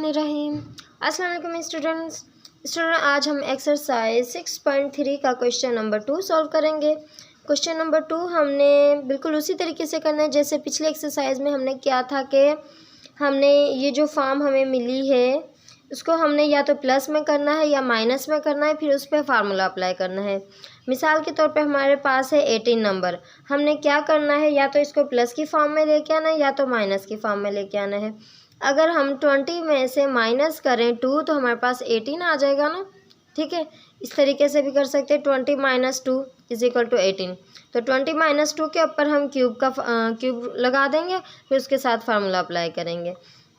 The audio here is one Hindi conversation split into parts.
बिस्मिल्लाहिर्रहमानिर्रहीम। अस्सलाम वालेकुम स्टूडेंट, आज हम एक्सरसाइज 6.3 का क्वेश्चन नंबर 2 सॉल्व करेंगे। क्वेश्चन नंबर 2 हमने बिल्कुल उसी तरीके से करना है जैसे पिछले एक्सरसाइज में हमने किया था कि हमने ये जो फॉर्म हमें मिली है उसको हमने या तो प्लस में करना है या माइनस में करना है, फिर उस पर फार्मूला अप्लाई करना है। मिसाल के तौर पे हमारे पास है 18 नंबर, हमने क्या करना है, या तो इसको प्लस की फॉर्म में लेके आना है या तो माइनस की फॉर्म में लेके आना है। अगर हम 20 में से माइनस करें 2 तो हमारे पास 18 आ जाएगा ना। ठीक है, इस तरीके से भी कर सकते हैं। 20 - 2 = 18। तो 20 - 2 के ऊपर हम क्यूब लगा देंगे, फिर उसके साथ फार्मूला अप्लाई करेंगे।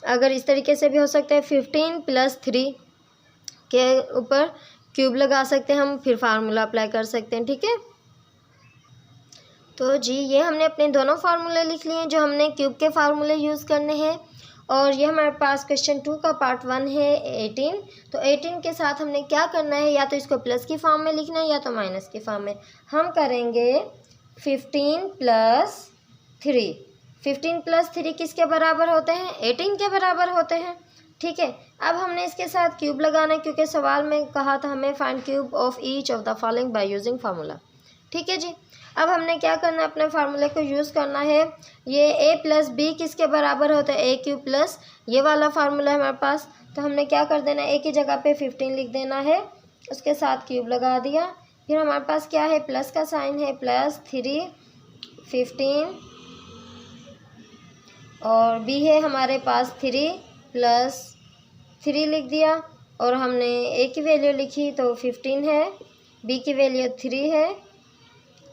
अगर इस तरीके से भी हो सकता है, 15 + 3 के ऊपर क्यूब लगा सकते हैं हम, फिर फार्मूला अप्लाई कर सकते हैं। ठीक है, तो जी ये हमने अपने दोनों फार्मूले लिख लिए हैं जो हमने क्यूब के फार्मूले यूज़ करने हैं। और ये हमारे पास क्वेश्चन 2 का पार्ट 1 है 18। तो 18 के साथ हमने क्या करना है, या तो इसको प्लस की फॉर्म में लिखना है या तो माइनस की फॉर्म में। हम करेंगे 15 + 3। 15 + 3 किसके बराबर होते हैं? 18 के बराबर होते हैं। ठीक है, अब हमने इसके साथ क्यूब लगाना है क्योंकि सवाल में कहा था हमें find cube of each of the following by using formula. ठीक है जी, अब हमने क्या करना है, अपने फार्मूले को यूज़ करना है। ये a + b किसके बराबर होता है? a³ + ये वाला फार्मूला है हमारे पास। तो हमने क्या कर देना है, a की जगह पे 15 लिख देना है, उसके साथ क्यूब लगा दिया। फिर हमारे पास क्या है, प्लस का साइन है, +3 15 और b है हमारे पास 3 + 3 लिख दिया। और हमने a की वैल्यू लिखी तो 15 है, b की वैल्यू 3 है,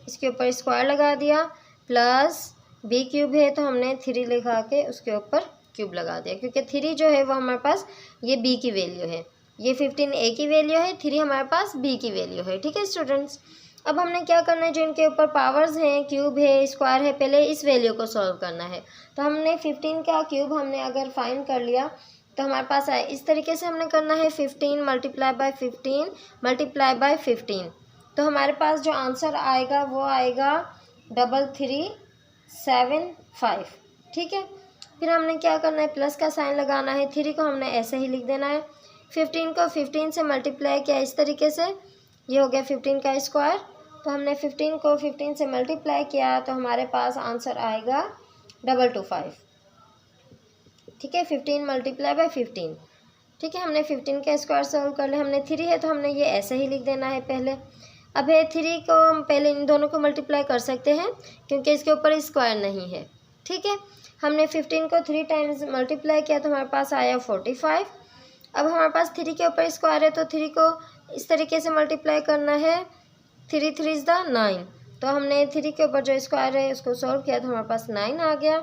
इसके ऊपर स्क्वायर लगा दिया, प्लस b³ है तो हमने 3 लिखा के उसके ऊपर क्यूब लगा दिया, क्योंकि 3 जो है वो हमारे पास ये b की वैल्यू है, ये 15 a की वैल्यू है, 3 हमारे पास b की वैल्यू है। ठीक है स्टूडेंट्स, अब हमने क्या करना है, जो इनके ऊपर पावर्स हैं, क्यूब है, स्क्वायर है, पहले इस वैल्यू को सॉल्व करना है। तो हमने 15 का क्यूब हमने अगर फाइंड कर लिया तो हमारे पास आए इस तरीके से हमने करना है, 15 × 15 × 15। तो हमारे पास जो आंसर आएगा वो आएगा 3375। ठीक है, फिर हमने क्या करना है, प्लस का साइन लगाना है, 3 को हमने ऐसे ही लिख देना है, 15 को 15 से मल्टीप्लाई किया इस तरीके से, ये हो गया 15 का स्क्वायर। तो हमने 15 को 15 से मल्टीप्लाई किया तो हमारे पास आंसर आएगा 225। ठीक है, 15 × 15। ठीक है, हमने 15 का स्क्वायर सॉल्व कर लिया। हमने 3 है तो हमने ये ऐसे ही लिख देना है पहले। अब है 3 को हम पहले इन दोनों को मल्टीप्लाई कर सकते हैं क्योंकि इसके ऊपर स्क्वायर नहीं है। ठीक है, हमने 15 को 3 टाइम्स मल्टीप्लाई किया तो हमारे पास आया 45। अब हमारे पास 3 के ऊपर स्क्वायर है तो 3 को इस तरीके से मल्टीप्लाई करना है, 3 3 = 9। तो हमने 3 के ऊपर जो स्क्वायर है उसको सॉल्व किया तो हमारे पास 9 आ गया।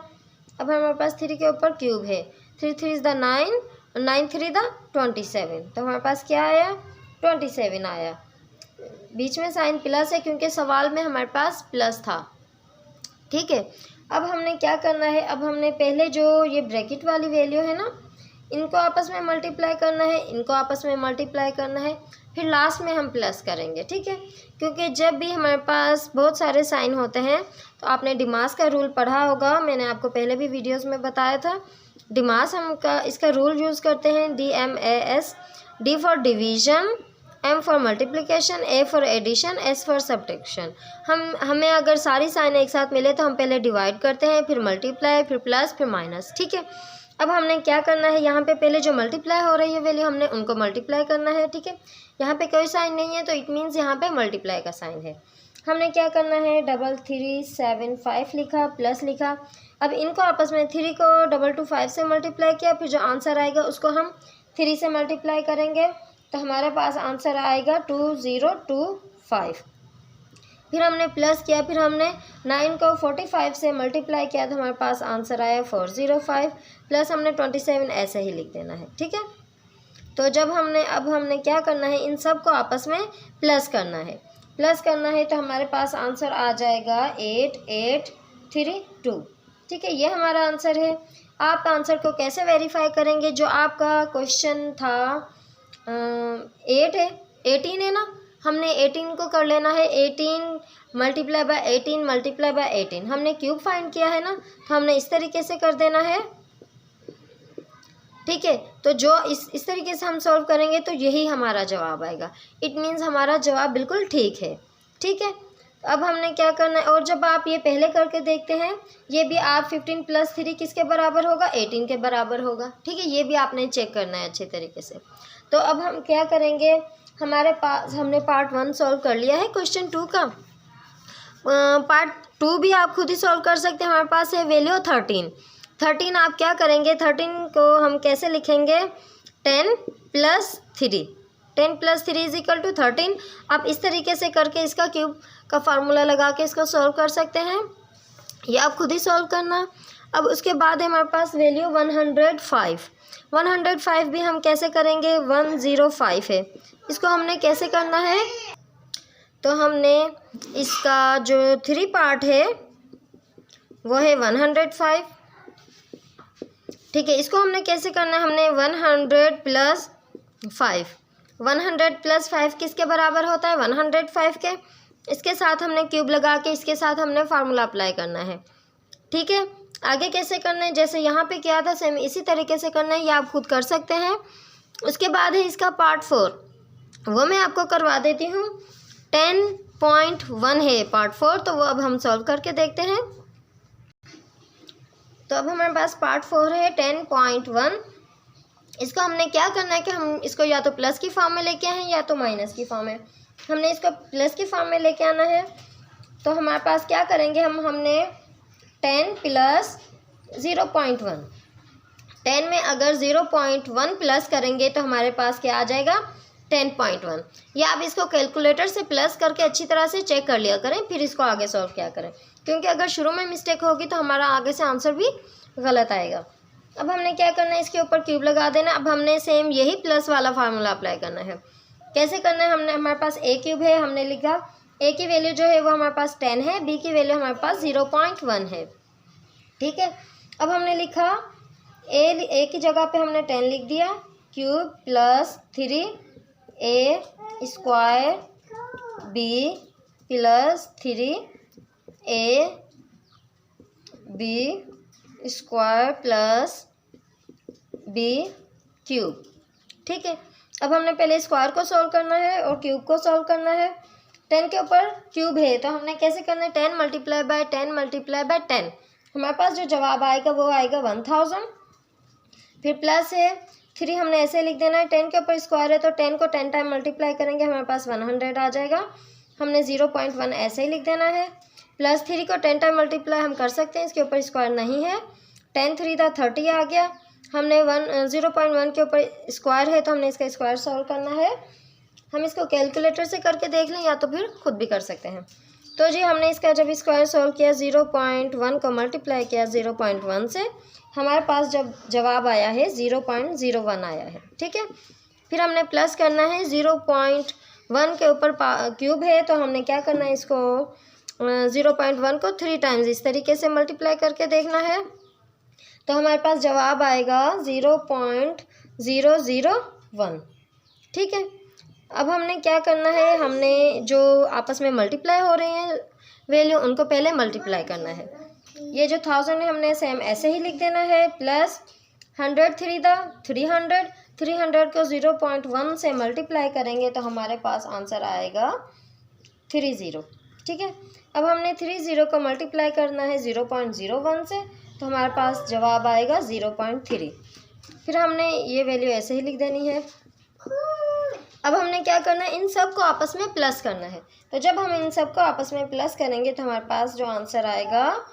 अब हमारे पास 3 के ऊपर क्यूब है, 3 3 = 9, 9 3 = 27। तो हमारे पास क्या आया, 27 आया। बीच में साइन प्लस है क्योंकि सवाल में हमारे पास प्लस था। ठीक है, अब हमने क्या करना है, अब हमने पहले जो ये ब्रैकेट वाली वैल्यू है ना, इनको आपस में मल्टीप्लाई करना है, इनको आपस में मल्टीप्लाई करना है, फिर लास्ट में हम प्लस करेंगे। ठीक है, क्योंकि जब भी हमारे पास बहुत सारे साइन होते हैं तो आपने डिमास का रूल पढ़ा होगा, मैंने आपको पहले भी वीडियोस में बताया था। डिमास हम इसका रूल यूज़ करते हैं, DMAS, D for division, M for multiplication, A for addition, S for subtraction. हमें अगर सारी साइन एक साथ मिले तो हम पहले डिवाइड करते हैं, फिर मल्टीप्लाई, फिर प्लस, फिर माइनस। ठीक है, अब हमने क्या करना है, यहाँ पे पहले जो मल्टीप्लाई हो रही है वैल्यू हमने उनको मल्टीप्लाई करना है। ठीक है, यहाँ पे कोई साइन नहीं है तो इट मीन्स यहाँ पे मल्टीप्लाई का साइन है। हमने क्या करना है, 3375 लिखा, प्लस लिखा। अब इनको आपस में 3 को 225 से मल्टीप्लाई किया, फिर जो आंसर आएगा उसको हम 3 से मल्टीप्लाई करेंगे तो हमारे पास आंसर आएगा 2025। फिर हमने प्लस किया, फिर हमने 9 को 45 से मल्टीप्लाई किया तो हमारे पास आंसर आया 405, प्लस हमने 27 ऐसे ही लिख देना है। ठीक है, तो अब हमने क्या करना है, इन सब को आपस में प्लस करना है। प्लस करना है तो हमारे पास आंसर आ जाएगा 8832। ठीक है, ये हमारा आंसर है। आप आंसर को कैसे वेरीफाई करेंगे, जो आपका क्वेश्चन था 8 है, 18 है ना, हमने 18 को कर लेना है, 18 × 18 × 18। हमने क्यूब फाइंड किया है ना, तो हमने इस तरीके से कर देना है, ठीक है, तो जो इस तरीके से हम सॉल्व करेंगे तो यही हमारा जवाब आएगा। इट मीन्स हमारा जवाब बिल्कुल ठीक है। ठीक है, अब हमने क्या करना है, और जब आप ये पहले करके देखते हैं, ये भी आप 15 + 3 किसके बराबर होगा, 18 के बराबर होगा। ठीक है, ये भी आपने चेक करना है अच्छे तरीके से। तो अब हम क्या करेंगे, हमारे पास हमने पार्ट 1 सॉल्व कर लिया है क्वेश्चन 2 का। पार्ट 2 भी आप खुद ही सॉल्व कर सकते हैं। हमारे पास है वैल्यू 13 आप क्या करेंगे, 13 को हम कैसे लिखेंगे, 10 + 3 10 + 3 = 13। आप इस तरीके से करके इसका क्यूब का फार्मूला लगा के इसको सॉल्व कर सकते हैं, ये आप खुद ही सॉल्व करना। अब उसके बाद है हमारे पास वैल्यू 105 भी हम कैसे करेंगे, 105 है, इसको हमने कैसे करना है, तो हमने इसका जो 3 पार्ट है वो है 105। ठीक है, इसको हमने कैसे करना है, हमने 100 + 5 100 + 5 किसके बराबर होता है, 105 के। इसके साथ हमने क्यूब लगा के इसके साथ हमने फार्मूला अप्लाई करना है। ठीक है, आगे कैसे करना है, जैसे यहाँ पे किया था सेम इसी तरीके से करना है, ये आप खुद कर सकते हैं। उसके बाद है इसका पार्ट 4, वो मैं आपको करवा देती हूँ। 10.1 है पार्ट 4, तो वो अब हम सॉल्व करके देखते हैं। तो अब हमारे पास पार्ट 4 है 10.1। इसको हमने क्या करना है कि हम इसको या तो प्लस की फॉर्म में लेके आए हैं या तो माइनस की फॉर्म में। हमने इसको प्लस की फॉर्म में लेके आना है, तो हमारे पास क्या करेंगे, हमने 10 + 0.1, 10 में अगर 0.1 प्लस करेंगे तो हमारे पास क्या आ जाएगा, 10.1। या आप इसको कैलकुलेटर से प्लस करके अच्छी तरह से चेक कर लिया करें, फिर इसको आगे सॉल्व किया करें, क्योंकि अगर शुरू में मिस्टेक होगी तो हमारा आगे से आंसर भी गलत आएगा। अब हमने क्या करना है, इसके ऊपर क्यूब लगा देना। अब हमने सेम यही प्लस वाला फार्मूला अप्लाई करना है। कैसे करना है, हमारे पास ए क्यूब है, हमने लिखा ए की वैल्यू जो है वो हमारे पास 10 है, बी की वैल्यू हमारे पास 0.1 है। ठीक है, अब हमने लिखा ए की जगह पे हमने 10 लिख दिया, cube + 3a² b + 3ab² + b³। ठीक है, अब हमने पहले स्क्वायर को सॉल्व करना है और क्यूब को सॉल्व करना है। 10 के ऊपर क्यूब है तो हमने कैसे करना है, 10 × 10 × 10, हमारे पास जो जवाब आएगा वो आएगा 1000। फिर प्लस है 3, हमने ऐसे लिख देना है, 10 के ऊपर स्क्वायर है तो 10 को 10 टाइम मल्टीप्लाई करेंगे, हमारे पास 100 आ जाएगा। हमने 0.1 ऐसे ही लिख देना है। प्लस 3 को 10 टाइम मल्टीप्लाई हम कर सकते हैं, इसके ऊपर स्क्वायर नहीं है, 10 × 3 = 30 आ गया। हमने 0.1 के ऊपर स्क्वायर है तो हमने इसका स्क्वायर सॉल्व करना है। हम इसको कैलकुलेटर से करके देख लें या तो फिर खुद भी कर सकते हैं। तो जी हमने इसका जब स्क्वायर सॉल्व किया, 0.1 को मल्टीप्लाई किया 0.1 से, हमारे पास जब जवाब आया है 0.01 आया है। ठीक है, फिर हमने प्लस करना है, 0.1 के ऊपर क्यूब है तो हमने क्या करना है, इसको 0.1 को 3 टाइम्स इस तरीके से मल्टीप्लाई करके देखना है, तो हमारे पास जवाब आएगा 0.001। ठीक है, अब हमने क्या करना है, हमने जो आपस में मल्टीप्लाई हो रहे हैं वैल्यू उनको पहले मल्टीप्लाई करना है। ये जो 1000 है हमने सेम ऐसे ही लिख देना है, प्लस 100 3 300 को 0.1 से मल्टीप्लाई करेंगे तो हमारे पास आंसर आएगा 30। ठीक है, अब हमने 30 को मल्टीप्लाई करना है 0.01 से, तो हमारे पास जवाब आएगा 0.3। फिर हमने ये वैल्यू ऐसे ही लिख देनी है। अब हमने क्या करना है, इन सब को आपस में प्लस करना है। तो जब हम इन सब को आपस में प्लस करेंगे तो हमारे पास जो आंसर आएगा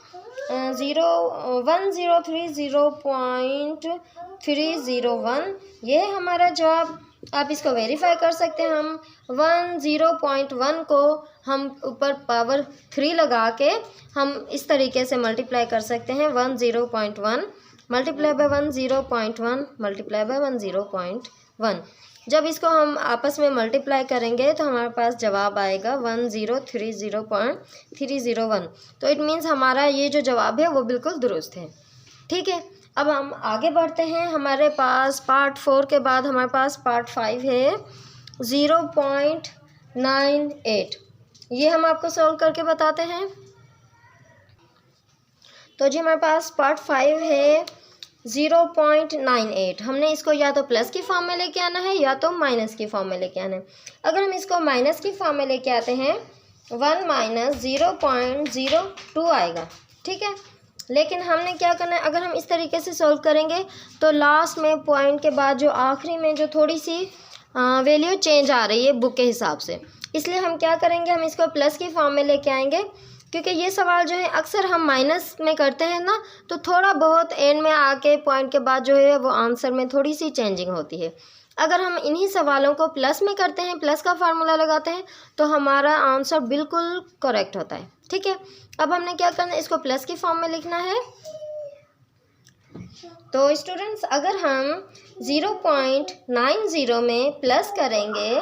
1030.301, ये है हमारा जवाब। आप इसको वेरीफाई कर सकते हैं। हम 10.1 को हम ऊपर पावर 3 लगा के हम इस तरीके से मल्टीप्लाई कर सकते हैं, 10.1 मल्टीप्लाई बाय 10.1 मल्टीप्लाई बाय 10.1। जब इसको हम आपस में मल्टीप्लाई करेंगे तो हमारे पास जवाब आएगा 1030.301। तो इट मीन्स हमारा ये जो जवाब है वो बिल्कुल दुरुस्त है। ठीक है, अब हम आगे बढ़ते हैं। हमारे पास पार्ट 4 के बाद हमारे पास पार्ट 5 है 0.98। ये हम आपको सॉल्व करके बताते हैं। तो जी हमारे पास पार्ट 5 है 0.98। हमने इसको या तो प्लस की फॉर्म में लेके आना है या तो माइनस की फॉर्म में लेके आना है। अगर हम इसको माइनस की फॉर्म में लेके आते हैं 1 माइनस 0.02 आएगा, ठीक है। लेकिन हमने क्या करना है, अगर हम इस तरीके से सॉल्व करेंगे तो लास्ट में पॉइंट के बाद जो आखिरी में जो थोड़ी सी वैल्यू चेंज आ रही है बुक के हिसाब से, इसलिए हम क्या करेंगे, हम इसको प्लस की फॉर्म में लेके आएंगे। क्योंकि ये सवाल जो है अक्सर हम माइनस में करते हैं ना, तो थोड़ा बहुत एंड में आके पॉइंट के बाद जो है वो आंसर में थोड़ी सी चेंजिंग होती है। अगर हम इन्हीं सवालों को प्लस में करते हैं, प्लस का फार्मूला लगाते हैं, तो हमारा आंसर बिल्कुल करेक्ट होता है, ठीक है। अब हमने क्या करना है, इसको प्लस की फॉर्म में लिखना है। तो स्टूडेंट्स, अगर हम 0.90 में प्लस करेंगे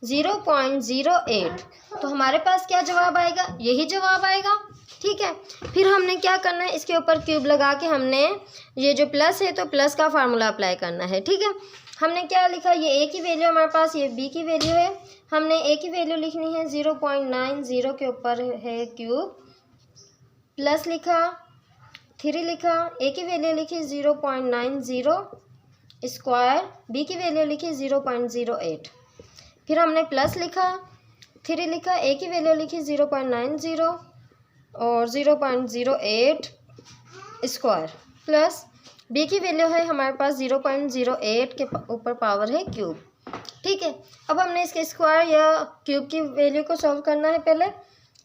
0.08, तो हमारे पास क्या जवाब आएगा, यही जवाब आएगा, ठीक है। फिर हमने क्या करना है, इसके ऊपर क्यूब लगा के हमने ये जो प्लस है तो प्लस का फार्मूला अप्लाई करना है, ठीक है। हमने क्या लिखा, ये ए की वैल्यू हमारे पास, ये बी की वैल्यू है, हमने ए की वैल्यू लिखनी है 0.90 के ऊपर है क्यूब, प्लस लिखा 3 लिखा, ए की वैल्यू लिखी 0.90 स्क्वायर, बी की वैल्यू लिखी 0.08, फिर हमने प्लस लिखा 3 लिखा, ए की वैल्यू लिखी 0.90 और 0.08 स्क्वायर, प्लस बी की वैल्यू है हमारे पास 0.08 के ऊपर पावर है क्यूब, ठीक है। अब हमने इसके स्क्वायर या क्यूब की वैल्यू को सॉल्व करना है। पहले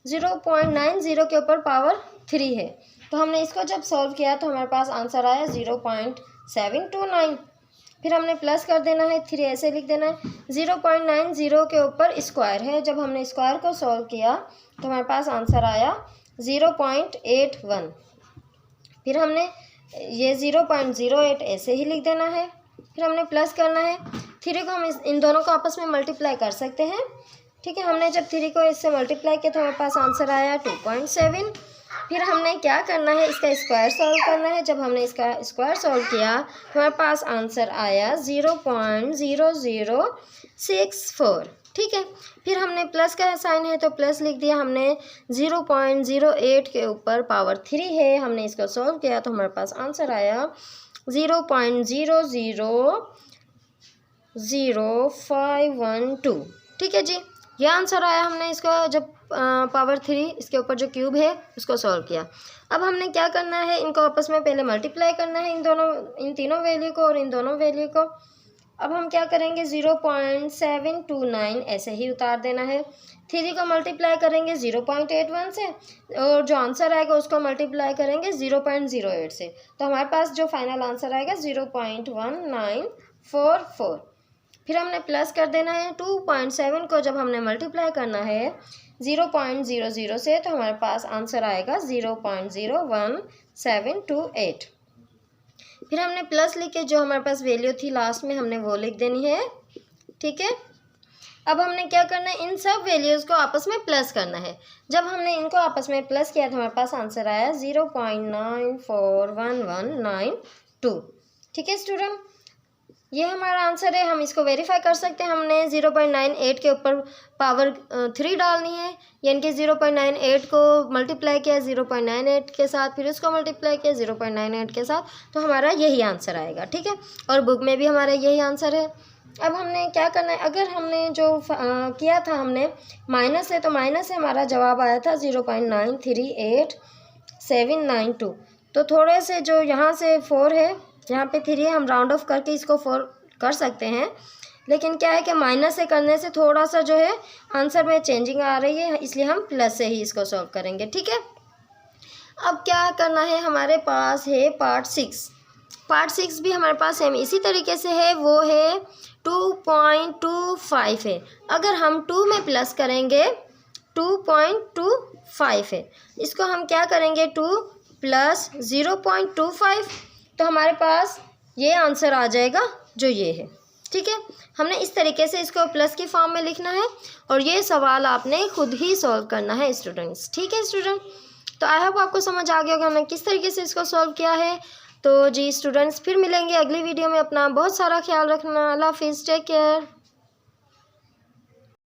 0.90 के ऊपर पावर 3 है, तो हमने इसको जब सॉल्व किया तो हमारे पास आंसर आया 0.729। फिर हमने प्लस कर देना है, 3 ऐसे लिख देना है। 0.90 के ऊपर स्क्वायर है, जब हमने स्क्वायर को सॉल्व किया तो हमारे पास आंसर आया 0.81। फिर हमने ये 0.08 ऐसे ही लिख देना है। फिर हमने प्लस करना है, 3 को हम इन दोनों को आपस में मल्टीप्लाई कर सकते हैं, ठीक है। हमने जब 3 को इससे मल्टीप्लाई किया तो हमारे पास आंसर आया 2.7। फिर हमने क्या करना है, इसका स्क्वायर सॉल्व करना है। जब हमने इसका स्क्वायर सॉल्व किया तो हमारे पास आंसर आया 0.0064, ठीक है। फिर हमने प्लस का साइन है तो प्लस लिख दिया हमने, 0.08 के ऊपर पावर 3 है, हमने इसको सॉल्व किया तो हमारे पास आंसर आया 0.000512, ठीक है जी। यह आंसर आया, हमने इसको जब पावर 3 इसके ऊपर जो क्यूब है उसको सॉल्व किया। अब हमने क्या करना है, इनको आपस में पहले मल्टीप्लाई करना है, इन तीनों वैल्यू को और इन दोनों वैल्यू को। अब हम क्या करेंगे, 0.729 ऐसे ही उतार देना है। 3 को मल्टीप्लाई करेंगे 0.81 से और जो आंसर आएगा उसको मल्टीप्लाई करेंगे 0.08 से, तो हमारे पास जो फाइनल आंसर आएगा 0.1944। फिर हमने प्लस कर देना है 2.7 को जब हमने मल्टीप्लाई करना है 0.00 से, तो हमारे पास आंसर आएगा 0.01728। फिर हमने प्लस लिख के जो हमारे पास वैल्यू थी लास्ट में हमने वो लिख देनी है, ठीक है। अब हमने क्या करना है, इन सब वैल्यूज़ को आपस में प्लस करना है। जब हमने इनको आपस में प्लस किया तो हमारे पास आंसर आया 0.941192, ठीक है स्टूडेंट। ये हमारा आंसर है, हम इसको वेरीफाई कर सकते हैं। हमने 0.98 के ऊपर पावर 3 डालनी है, यानी कि 0.98 को मल्टीप्लाई किया 0.98 के साथ, फिर उसको मल्टीप्लाई किया 0.98 के साथ, तो हमारा यही आंसर आएगा, ठीक है। और बुक में भी हमारा यही आंसर है। अब हमने क्या करना है, अगर हमने जो किया था हमने माइनस है, तो माइनस से हमारा जवाब आया था 0.938792। तो थोड़े से जो यहाँ से 4 है, यहाँ पे 3 है, हम राउंड ऑफ करके इसको 4 कर सकते हैं। लेकिन क्या है कि माइनस से करने से थोड़ा सा जो है आंसर में चेंजिंग आ रही है, इसलिए हम प्लस से ही इसको सॉल्व करेंगे, ठीक है। अब क्या करना है, हमारे पास है पार्ट 6। पार्ट 6 भी हमारे पास सेम इसी तरीके से है, वो है 2.25 है। अगर हम 2 में प्लस करेंगे 2.25 है, इसको हम क्या करेंगे 2 + 0.25, तो हमारे पास ये आंसर आ जाएगा जो ये है, ठीक है। हमने इस तरीके से इसको प्लस की फॉर्म में लिखना है और ये सवाल आपने खुद ही सॉल्व करना है स्टूडेंट्स, ठीक है स्टूडेंट। तो आई होप आपको समझ आ गया होगा हमने किस तरीके से इसको सॉल्व किया है। तो जी स्टूडेंट्स, फिर मिलेंगे अगली वीडियो में। अपना बहुत सारा ख्याल रखना। अल्लाह हाफिज़, टेक केयर।